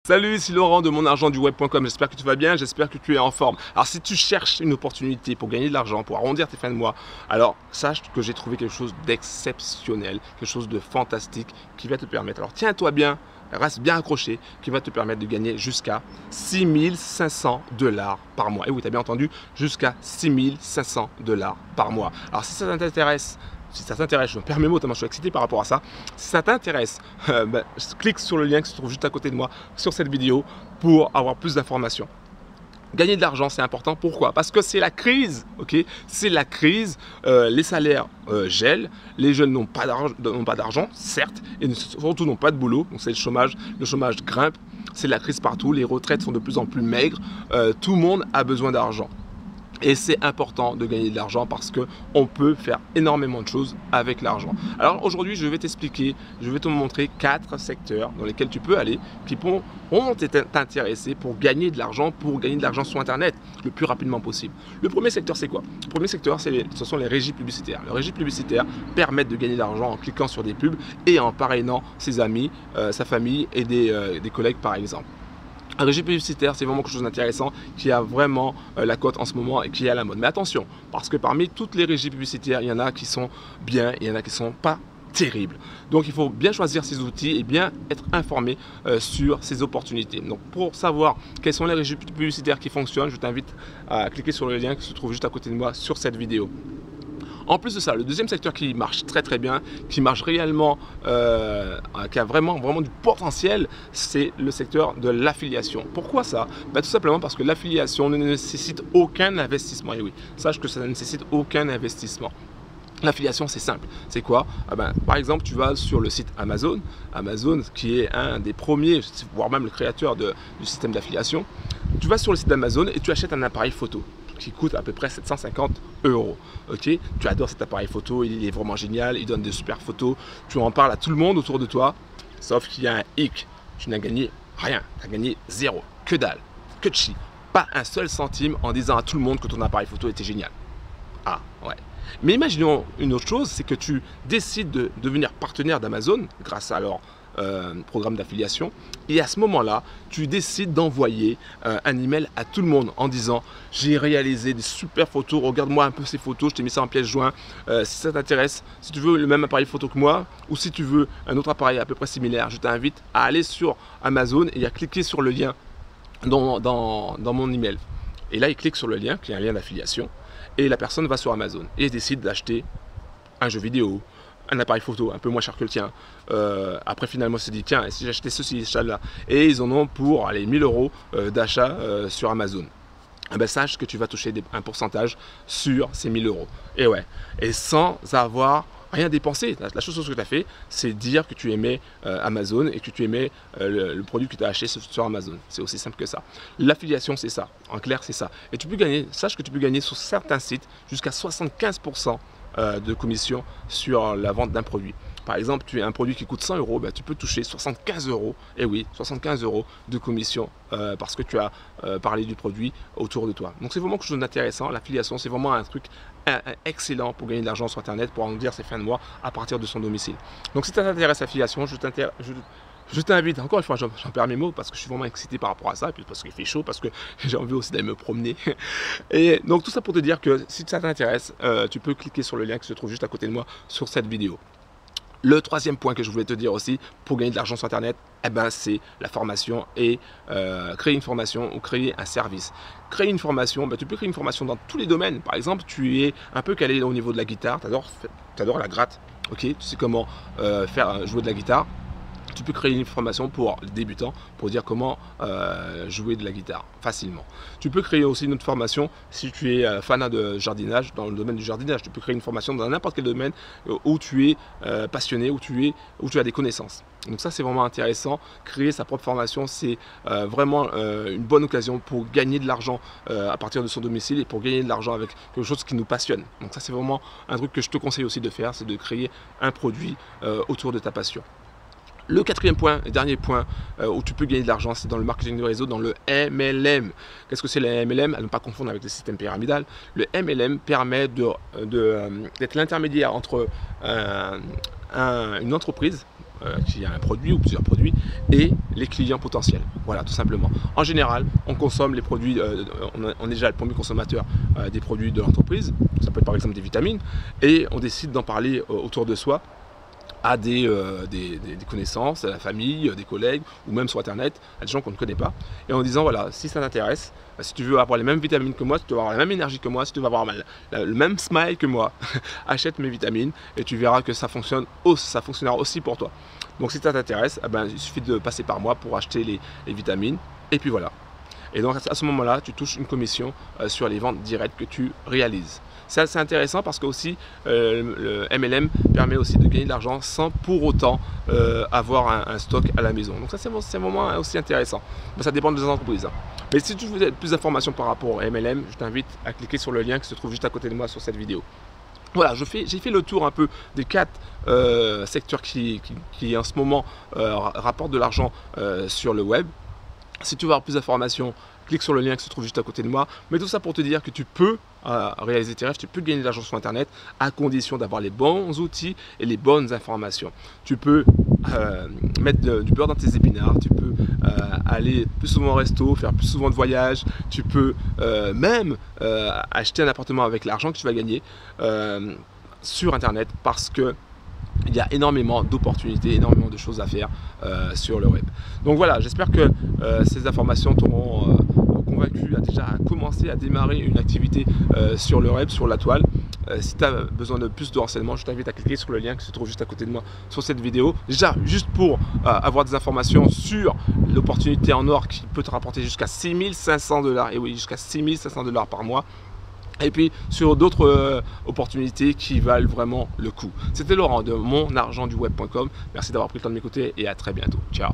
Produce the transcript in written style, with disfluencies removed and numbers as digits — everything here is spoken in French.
Salut, ici Laurent de monargentduweb.com, j'espère que tu vas bien, j'espère que tu es en forme. Alors si tu cherches une opportunité pour gagner de l'argent, pour arrondir tes fins de mois, alors sache que j'ai trouvé quelque chose d'exceptionnel, quelque chose de fantastique qui va te permettre, alors tiens-toi bien, reste bien accroché, qui va te permettre de gagner jusqu'à 6500 $ par mois. Et oui, tu as bien entendu, jusqu'à 6500 $ par mois. Alors si ça t'intéresse, je me perds mes mots tellement je suis excité par rapport à ça. Si ça t'intéresse, clique sur le lien qui se trouve juste à côté de moi sur cette vidéo pour avoir plus d'informations. Gagner de l'argent, c'est important. Pourquoi? Parce que c'est la crise, ok? C'est la crise. Les salaires gèlent, les jeunes n'ont pas d'argent, certes, et surtout n'ont pas de boulot. Donc c'est le chômage grimpe. C'est la crise partout. Les retraites sont de plus en plus maigres. Tout le monde a besoin d'argent. Et c'est important de gagner de l'argent parce qu'on peut faire énormément de choses avec l'argent. Alors aujourd'hui, je vais t'expliquer, je vais te montrer 4 secteurs dans lesquels tu peux aller qui vont t'intéresser pour gagner de l'argent sur Internet le plus rapidement possible. Le premier secteur, c'est quoi? Le premier secteur, ce sont les régies publicitaires. Les régies publicitaires permettent de gagner de l'argent en cliquant sur des pubs et en parrainant ses amis, sa famille et des collègues par exemple. Un régie publicitaire, c'est vraiment quelque chose d'intéressant qui a vraiment la cote en ce moment et qui est à la mode. Mais attention, parce que parmi toutes les régies publicitaires, il y en a qui sont bien et il y en a qui ne sont pas terribles. Donc il faut bien choisir ces outils et bien être informé sur ces opportunités. Donc pour savoir quelles sont les régies publicitaires qui fonctionnent, je t'invite à cliquer sur le lien qui se trouve juste à côté de moi sur cette vidéo. En plus de ça, le deuxième secteur qui marche très bien, qui marche réellement, qui a vraiment du potentiel, c'est le secteur de l'affiliation. Pourquoi ça? Tout simplement parce que l'affiliation ne nécessite aucun investissement. Et oui, sache que ça ne nécessite aucun investissement. L'affiliation, c'est simple. C'est quoi? Par exemple, tu vas sur le site Amazon, qui est un des premiers, voire même le créateur du système d'affiliation. Tu vas sur le site d'Amazon et tu achètes un appareil photo qui coûte à peu près 750 €. Ok, tu adores cet appareil photo, il est vraiment génial, il donne de super photos, tu en parles à tout le monde autour de toi, sauf qu'il y a un hic, tu n'as gagné rien, tu as gagné zéro, que dalle, que de chi, pas un seul centime en disant à tout le monde que ton appareil photo était génial. Ah ouais. Mais imaginons une autre chose, c'est que tu décides de devenir partenaire d'Amazon grâce à leur programme d'affiliation, et à ce moment-là, tu décides d'envoyer un email à tout le monde en disant: j'ai réalisé des super photos, regarde-moi un peu ces photos, je t'ai mis ça en pièce jointe, si ça t'intéresse, si tu veux le même appareil photo que moi, ou si tu veux un autre appareil à peu près similaire, je t'invite à aller sur Amazon et à cliquer sur le lien dans mon email. Et là, il clique sur le lien, qui est un lien d'affiliation, et la personne va sur Amazon et décide d'acheter un jeu vidéo, un appareil photo un peu moins cher que le tien. Après finalement, se dit: tiens, si j'achetais ceci, là, et ils en ont pour 1000 € d'achat sur Amazon. Sache que tu vas toucher un pourcentage sur ces 1000 €. Et ouais, et sans avoir rien dépensé. La chose que tu as fait, c'est dire que tu aimais Amazon et que tu aimais le produit que tu as acheté sur Amazon. C'est aussi simple que ça. L'affiliation, c'est ça. En clair, c'est ça. Et tu peux gagner, sache que tu peux gagner sur certains sites jusqu'à 75% de commission sur la vente d'un produit. Par exemple, tu as un produit qui coûte 100 €, tu peux toucher 75 €, et oui, 75 € de commission parce que tu as parlé du produit autour de toi. Donc c'est vraiment quelque chose d'intéressant. L'affiliation, c'est vraiment un truc excellent pour gagner de l'argent sur Internet, pour arrondir ses fins de mois à partir de son domicile. Donc si ça t'intéresse l'affiliation, je t'invite, encore une fois, j'en perds mes mots parce que je suis vraiment excité par rapport à ça, et puis parce qu'il fait chaud, parce que j'ai envie aussi d'aller me promener. Et donc tout ça pour te dire que si ça t'intéresse, tu peux cliquer sur le lien qui se trouve juste à côté de moi sur cette vidéo. Le troisième point que je voulais te dire aussi pour gagner de l'argent sur Internet, c'est la formation et créer une formation ou créer un service. Créer une formation, tu peux créer une formation dans tous les domaines. Par exemple, tu es un peu calé au niveau de la guitare, tu adores la gratte, ok, tu sais comment jouer de la guitare. Tu peux créer une formation pour les débutants pour dire comment jouer de la guitare facilement. Tu peux créer aussi une autre formation si tu es fanat de jardinage, dans le domaine du jardinage. Tu peux créer une formation dans n'importe quel domaine où tu es passionné, où tu as des connaissances. Donc ça, c'est vraiment intéressant. Créer sa propre formation, c'est vraiment une bonne occasion pour gagner de l'argent à partir de son domicile et pour gagner de l'argent avec quelque chose qui nous passionne. Donc ça, c'est vraiment un truc que je te conseille aussi de faire, c'est de créer un produit autour de ta passion. Le quatrième point, et dernier point où tu peux gagner de l'argent, c'est dans le marketing de réseau, dans le MLM. Qu'est-ce que c'est le MLM? À ne pas confondre avec le système pyramidal. Le MLM permet d'être l'intermédiaire entre une entreprise qui a un produit ou plusieurs produits, et les clients potentiels. Voilà, tout simplement. En général, on consomme les produits, on est déjà le premier consommateur des produits de l'entreprise, ça peut être par exemple des vitamines, et on décide d'en parler autour de soi à des connaissances, à la famille, des collègues, ou même sur Internet, à des gens qu'on ne connaît pas, et en disant, voilà, si ça t'intéresse, si tu veux avoir les mêmes vitamines que moi, si tu veux avoir la même énergie que moi, si tu veux avoir le même smile que moi, achète mes vitamines, et tu verras que ça fonctionnera aussi pour toi. Donc si ça t'intéresse, eh ben, il suffit de passer par moi pour acheter les vitamines, et puis voilà. Et donc à ce moment-là, tu touches une commission sur les ventes directes que tu réalises. C'est assez intéressant parce que aussi le MLM permet aussi de gagner de l'argent sans pour autant avoir un stock à la maison. Donc ça c'est vraiment aussi intéressant. Mais ça dépend des entreprises. Mais si tu veux plus d'informations par rapport au MLM, je t'invite à cliquer sur le lien qui se trouve juste à côté de moi sur cette vidéo. Voilà, j'ai fait le tour un peu des 4 secteurs qui en ce moment rapportent de l'argent sur le web. Si tu veux avoir plus d'informations, clique sur le lien qui se trouve juste à côté de moi. Mais tout ça pour te dire que tu peux réaliser tes rêves, tu peux gagner de l'argent sur Internet à condition d'avoir les bons outils et les bonnes informations. Tu peux mettre du beurre dans tes épinards, tu peux aller plus souvent au resto, faire plus souvent de voyages, tu peux même acheter un appartement avec l'argent que tu vas gagner sur Internet parce que il y a énormément d'opportunités, énormément de choses à faire sur le web. Donc voilà, j'espère que ces informations t'auront convaincu à commencer à démarrer une activité sur le web, sur la toile. Si tu as besoin de plus de renseignements, je t'invite à cliquer sur le lien qui se trouve juste à côté de moi sur cette vidéo. Déjà, juste pour avoir des informations sur l'opportunité en or qui peut te rapporter jusqu'à 6 500 $. Et oui, jusqu'à 6 500 $ par mois. Et puis sur d'autres opportunités qui valent vraiment le coup. C'était Laurent de monargentduweb.com. Merci d'avoir pris le temps de m'écouter et à très bientôt. Ciao.